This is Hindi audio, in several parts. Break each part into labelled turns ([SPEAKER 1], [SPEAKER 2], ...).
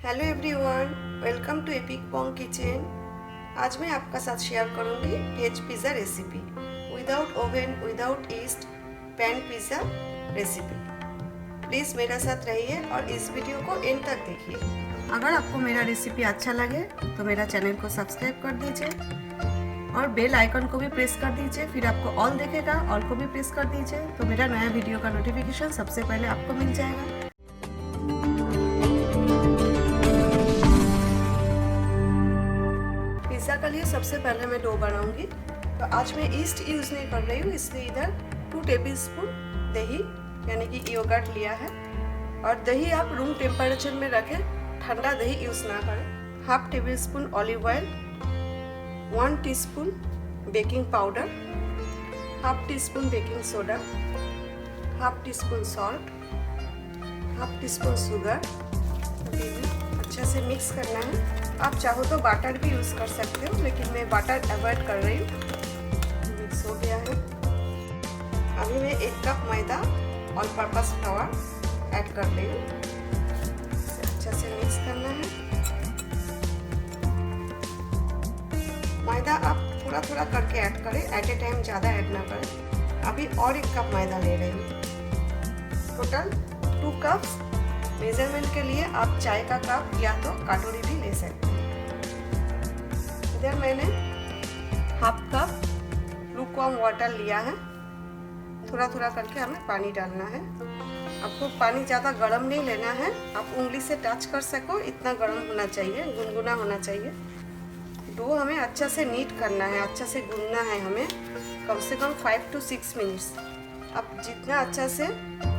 [SPEAKER 1] Hello everyone, welcome to epic pong kitchen. आज मैं आपका साथ शेयर करूंगी veg pizza recipe without oven, without yeast, pan pizza recipe. Please मेरे साथ रहिए और इस वीडियो को एंड तक देखिए। अगर आपको मेरा रेसिपी अच्छा लगे तो मेरा चैनल को सब्सक्राइब कर दीजिए और बेल आइकन को भी प्रेस कर दीजिए। फिर आपको ऑल दिखेगा, ऑल को भी प्रेस कर दीजिए तो मेरा नया वीडियो का नोटिफिकेशन सबसे पहले आपको मिल जाएगा। पिज़्ज़ा के लिए सबसे पहले मैं डो बनाऊंगी। तो आज मैं ईस्ट यूज़ नहीं कर रही हूँ, इसलिए इधर 2 टेबलस्पून दही यानी कि योगर्ट लिया है। और दही आप रूम टेम्परेचर में रखें, ठंडा दही यूज़ ना करें। Half table spoon olive oil, 1 teaspoon baking powder, half tea spoon baking soda, half tea spoon salt, half tea spoon sugar. अच्छे से मिक्स करना है। आप चाहो तो बटर भी यूज़ कर सकते हो, लेकिन मैं बटर अवॉइड कर रही हूँ। मिक्स हो गया है। अभी मैं 1 कप मैदा और पर्पस फ्लावर ऐड कर रही हूँ। अच्छे से मिक्स करना है। मैदा आप थोड़ा थोड़ा करके ऐड करें, एट ए टाइम ज़्यादा ऐड ना करें। अभी और 1 कप मैदा ले रही हूँ। Total 2 cups. मेजरमेंट के लिए आप चाय का कप या तो कटोरी भी ले सकते हैं। इधर मैंने हाफ कप लूकवार्म वाटर लिया है। थोड़ा थोड़ा करके हमें पानी डालना है। आपको पानी ज़्यादा गर्म नहीं लेना है, आप उंगली से टच कर सको इतना गर्म होना चाहिए, गुनगुना होना चाहिए। डो हमें अच्छा से नीट करना है, अच्छा से गूंदना है हमें, कम से कम 5 to 6 मिनट्स। आप जितना अच्छा से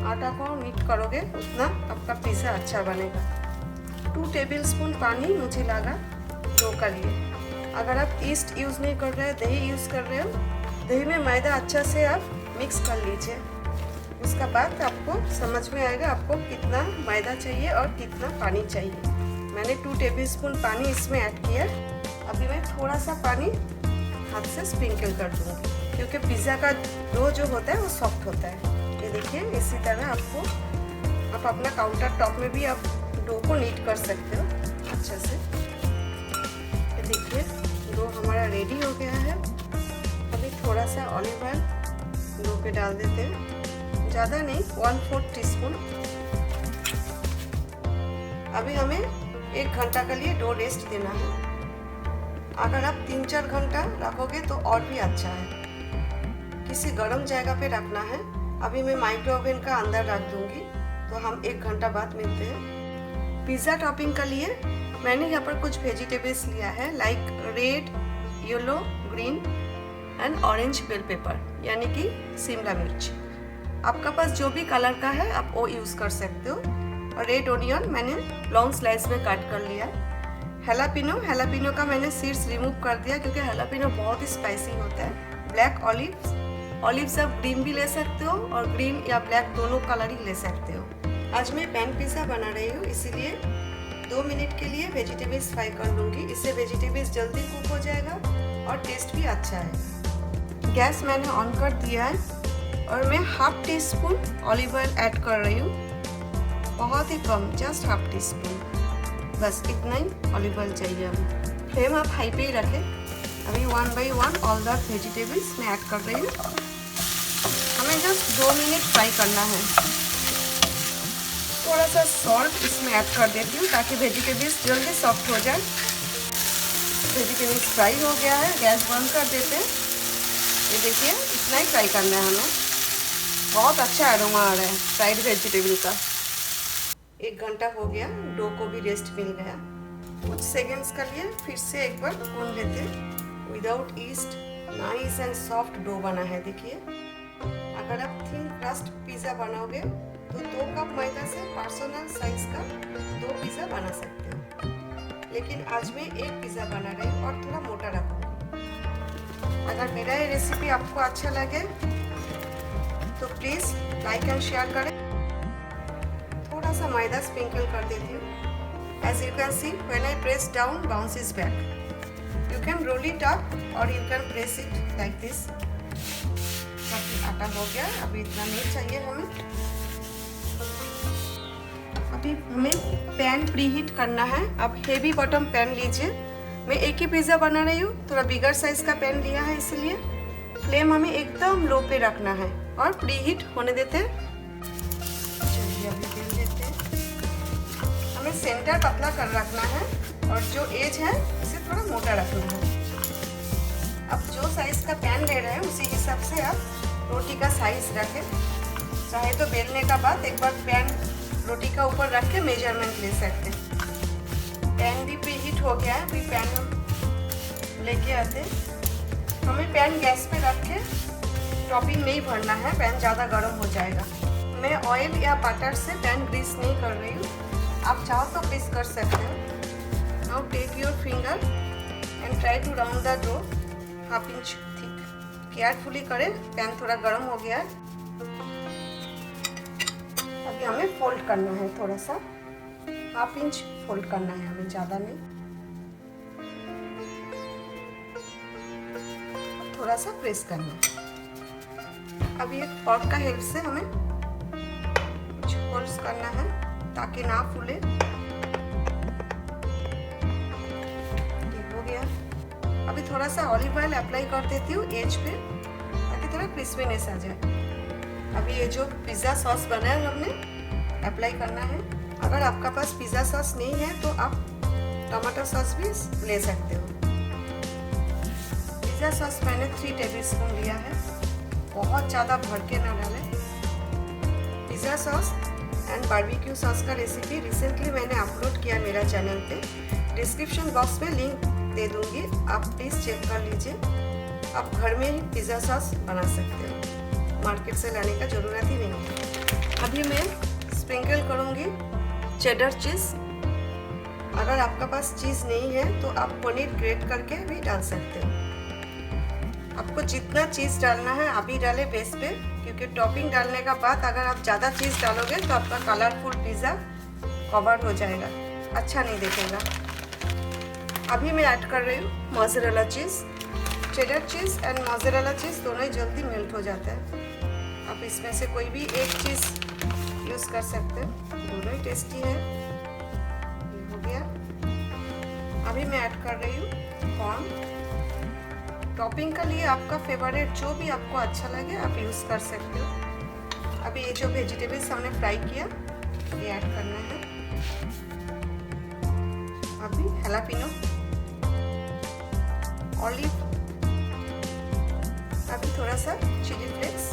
[SPEAKER 1] आटा को नीट करोगे उतना आपका पिज़्ज़ा अच्छा बनेगा। 2 टेबलस्पून पानी मुझे लगा डो के लिए। अगर आप ईस्ट यूज़ नहीं कर रहे, दही यूज़ कर रहे हो, दही में मैदा अच्छा से आप मिक्स कर लीजिए। उसका बाद आपको समझ में आएगा आपको कितना मैदा चाहिए और कितना पानी चाहिए। मैंने 2 टेबलस्पून पानी इसमें ऐड किया। अभी मैं थोड़ा सा पानी हाथ से स्प्रिंकल कर दूँगी, क्योंकि पिज़्ज़ा का डो जो होता है वो सॉफ्ट होता है। ये देखिए, इसी तरह आप अपना काउंटर टॉप में भी आप डो को नीट कर सकते हो अच्छे से। ये देखिए, डो हमारा रेडी हो गया है। अभी थोड़ा सा ऑलिव ऑयल डो पे डाल देते हैं, ज़्यादा नहीं, 1/4 टीस्पून। अभी हमें 1 घंटा के लिए डो रेस्ट देना है। अगर आप 3-4 घंटा रखोगे तो और भी अच्छा है। किसी गर्म जगह पे रखना है। अभी मैं माइक्रो ओवन का अंदर रख दूंगी, तो हम 1 घंटा बाद मिलते हैं। पिज़्ज़ा टॉपिंग के लिए मैंने यहाँ पर कुछ वेजिटेबल्स लिया है, like red, yellow, green and orange bell pepper यानी कि शिमला मिर्च। आपका पास जो भी कलर का है आप वो यूज़ कर सकते हो। और रेड ऑनियन मैंने लॉन्ग स्लाइस में काट कर लिया। हैलापिनो का मैंने सीड्स रिमूव कर दिया, क्योंकि हैलापिनो बहुत ही स्पाइसी होता है। ब्लैक ऑलिव्स आप ग्रीन भी ले सकते हो और ग्रीन या ब्लैक दोनों कलर ही ले सकते हो। आज मैं पैन पिज़्ज़ा बना रही हूँ, इसीलिए 2 मिनट के लिए वेजिटेबल्स फ्राई कर लूँगी। इससे वेजिटेबल्स जल्दी कुक हो जाएगा और टेस्ट भी अच्छा है। गैस मैंने ऑन कर दिया है और मैं half tea spoon olive oil add कर रही हूँ। बहुत ही कम, जस्ट हाफ टी स्पून, बस इतना ही ऑलिव ऑयल चाहिए हमें। फ्लेम आप हाई पे ही रखें। अभी 1 by 1 ऑल द वेजिटेबल्स मैं ऐड कर रही हूँ। हमें जस्ट 2 मिनट फ्राई करना है। थोड़ा सा सॉल्ट इसमें ऐड कर देती हूँ ताकि वेजिटेबल्स जल्दी सॉफ्ट हो जाए। वेजिटेबल्स फ्राई हो गया है, गैस बंद कर देते हैं। ये देखिए, इतना ही फ्राई करना है हमें। बहुत अच्छा एरोमा आ रहा है फ्राइड वेजिटेबल का। 1 घंटा हो गया, डो को भी रेस्ट मिल गया। कुछ सेकेंड्स के लिए फिर से एक बार गूंद लेते हैं। Without yeast nice and soft dough बना है। देखिए, अगर आप थिन क्रस्ट पिज़्ज़ा बनाओगे तो 2 कप मैदा से पर्सनल साइज का 2 पिज़्ज़ा बना सकते हो, लेकिन आज मैं 1 पिज़्ज़ा बना रही हूँ और थोड़ा मोटा रखूँगी। अगर मेरा ये रेसिपी आपको अच्छा लगे तो प्लीज़ लाइक एंड शेयर करें। थोड़ा सा मैदा स्प्रिंकल कर देती हूँ। As you can see, when I press down, bounces back. You can roll it up or you can press it like this. काफी आटा हो गया, अभी इतना नहीं चाहिए हमें। अब अभी हमें पैन प्रीहीट करना है। अब हेवी बॉटम पैन लीजिए। मैं एक ही पिज़्ज़ा बना रही हूँ, थोड़ा बिगर साइज का पैन लिया है, इसलिए फ्लेम हमें एकदम लो पे रखना है और प्रीहीट होने देते हैं। चलिए अभी बेल देते हैं। हमें सेंटर पतला कर रखना है और जो एज है इसे थोड़ा मोटा रखना है। अब जो साइज का पैन ले रहे हैं उसी हिसाब से आप रोटी का साइज रखें। चाहे तो बेलने का बाद एक बार पैन रोटी का ऊपर रख के मेजरमेंट ले सकते हैं। पैन भी प्रीहीट हो गया है। अभी पैन हम लेके आते हैं। हमें पैन गैस पे रख के टॉपिंग नहीं भरना है, पैन ज़्यादा गर्म हो जाएगा। मैं ऑयल या बटर से पैन ग्रीस नहीं कर रही हूँ, आप चाहो तो ग्रीस कर सकते हो। Now take your finger and try to round the dough 1/2 inch thick. Carefully करें, पैन थोड़ा गर्म हो गया है। अभी हमें फोल्ड करना है, थोड़ा सा 1/2 इंच फोल्ड करना है हमें, ज़्यादा नहीं, थोड़ा सा प्रेस करना है। अभी एक फॉर्क का हेल्प से हमें कुछ होल्स करना है ताकि ना फूले। ठीक हो गया। अभी थोड़ा सा ऑलिव ऑयल अप्लाई कर देती हूँ एज पे ताकि थोड़ा क्रिस्पीनेस आ जाए। अभी ये जो पिज़्ज़ा सॉस बनाया हमने अप्लाई करना है। अगर आपका पास पिज़्ज़ा सॉस नहीं है तो आप टमाटो सॉस भी ले सकते हो। पिज़्ज़ा सॉस मैंने 3 टेबलस्पून लिया है, बहुत ज़्यादा भर के ना डालें। Pizza sauce and barbecue sauce का रेसिपी रिसेंटली मैंने अपलोड किया मेरा चैनल पे, डिस्क्रिप्शन बॉक्स में लिंक दे दूँगी, आप प्लीज़ चेक कर लीजिए। आप घर में ही पिज़्ज़ा सॉस बना सकते हो, मार्केट से लाने का ज़रूरत ही नहीं है। अभी मैं स्प्रिंकल करूँगी चेडर चीज़। अगर आपका पास चीज़ नहीं है तो आप पनीर ग्रेट करके भी डाल सकते हो। आपको जितना चीज़ डालना है अभी डालें बेस पे, क्योंकि टॉपिंग डालने का बाद अगर आप ज़्यादा चीज़ डालोगे तो आपका कलरफुल पिज़्ज़ा कवर हो जाएगा, अच्छा नहीं दिखेगा। अभी मैं ऐड कर रही हूँ mozzarella cheese. Cheddar cheese and mozzarella cheese दोनों ही जल्दी मेल्ट हो जाता है। आप इसमें से कोई भी एक चीज़ यूज़ कर सकते हो, दोनों ही टेस्टी है। ये हो गया। अभी मैं ऐड कर रही हूँ कॉर्न। टॉपिंग के लिए आपका फेवरेट जो भी आपको अच्छा लगे आप यूज़ कर सकते हो। अभी ये जो वेजिटेबल्स हमने फ्राई किया ये ऐड करना है। अभी हैलापिनो, ऑलिव, अभी थोड़ा सा chilli flakes,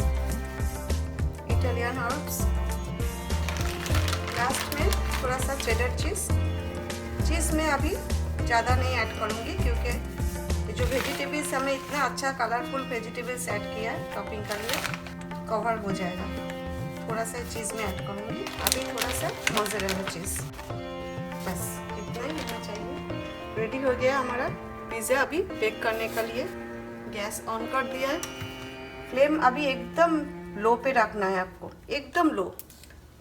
[SPEAKER 1] Italian herbs, last में थोड़ा सा चेडर चीज़। चीज़ में अभी ज़्यादा नहीं ऐड करूँगी क्योंकि जो वेजिटेबल्स हमें इतना अच्छा कलरफुल वेजिटेबल्स ऐड किया है टॉपिंग के लिए, कवर हो जाएगा। थोड़ा सा चीज़ में ऐड करूँगी। अभी थोड़ा सा मोज़रेला चीज़, बस इतना ही होना चाहिए। रेडी हो गया हमारा पिज़्ज़ा। अभी बेक करने के लिए गैस ऑन कर दिया है। फ्लेम अभी एकदम लो पे रखना है आपको, एकदम लो।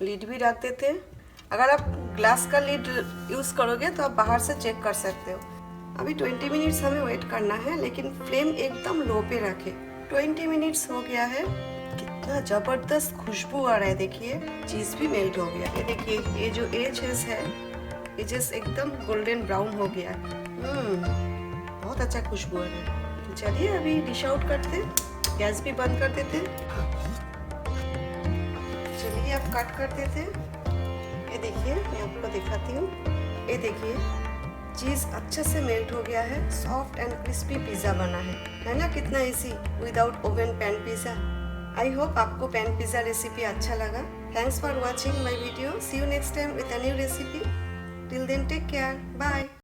[SPEAKER 1] लीड भी रख देते हैं। अगर आप ग्लास का लीड यूज़ करोगे तो आप बाहर से चेक कर सकते हो। अभी 20 मिनट्स हमें वेट करना है, लेकिन फ्लेम एकदम लो पे रखें। 20 मिनट्स हो गया है। कितना ज़बरदस्त खुशबू आ रहा है, देखिए चीज़ भी मेल्ट हो गया। ये देखिए ये जो एजेस है, एजेस एकदम गोल्डन ब्राउन हो गया। बहुत अच्छा खुशबू आ रहा है। तो चलिए अभी डिश आउट करते, गैस भी बंद कर देते। चलिए अब कट कर देते। ये देखिए मैं आपको दिखाती हूँ। ये देखिए चीज़ अच्छे से मेल्ट हो गया है, सॉफ्ट एंड क्रिस्पी पिज़्ज़ा बना है ना। कितना easy without oven pan pizza. I hope आपको पैन पिज़्ज़ा रेसिपी अच्छा लगा। Thanks for watching my video. See you next time with a new recipe. Till then take care, bye.